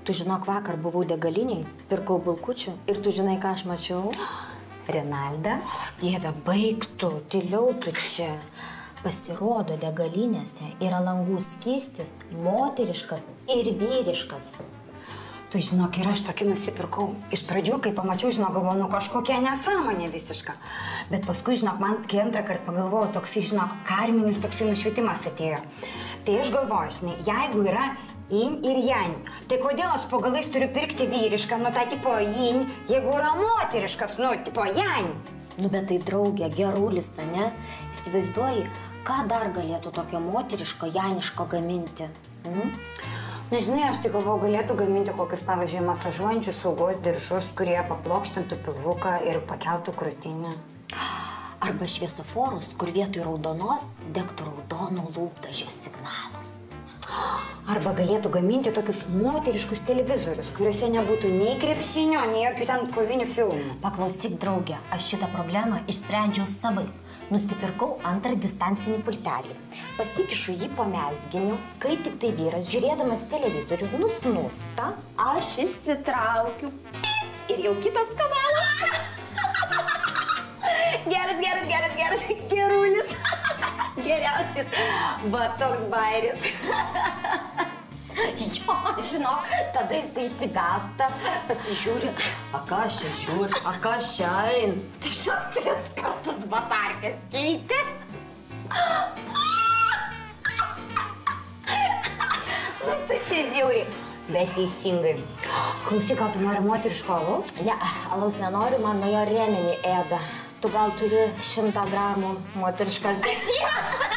Tu žinok, vakar buvau degaliniai, pirkau bulkučių ir tu žinai, ką aš mačiau? Renalda? Dieve, baigtų, tyliau pikščia. Pasirodo, degalinėse yra langų skystis, moteriškas ir vyriškas. Tu žinok, ir aš tokį nusipirkau. Iš pradžių, kai pamačiau, žinok, galvoju, kažkokia nesąmonė visiška. Bet paskui, žinok, man kai antrą kartą pagalvojau, toksai, žinok, karminis toksai nušvietimas atėjo. Tai aš galvoju, žinai, jeigu yra yin ir yang, tai kodėl aš po galais turiu pirkti vyrišką, nu tą tipo yin, jeigu yra moteriškas, nu tipo yang? Nu, bet tai draugė, gerulis, ne? Įsivaizduoji, ką dar galėtų tokio moteriško, janiško gaminti? Nežinai, aš tai galvoju, galėtų gaminti kokius, pavyzdžiui, masažuojančius saugos diržus, kurie paplokštintų pilvuką ir pakeltų krūtinę. Arba šviesoforus, kur vietoj raudonos degtų raudonų lūpdažio signalas. Arba galėtų gaminti tokius moteriškus televizorius, kuriuose nebūtų nei krepšinio, nei jokių ten kovinių filmų. Paklausyk, draugė, aš šitą problemą išsprendžiau savaip. Nusipirkau antrą distancinį pultelį. Pasikišu jį po mezginiu, kai tik tai vyras, žiūrėdamas televizorių, nusnūsta, aš išsitraukiu ir jau kitas kanalas. Geras, gerulis. Geriausias. Va, toks bairis. Jo, žinok, tada jisai išsigąsta, pasižiūri, a ką aš čia žiūri, a ką aš čia ein. Tai žinok, 3 kartus batarkės keitė. Nu, tu čia žiūri, bet teisingai. Klausyk, gal tu nori moteriško alaus? Ne, alaus nenoriu, man nuo jo rėmenį ėda. Tu gal turi 100 gramų moteriškas degtinės?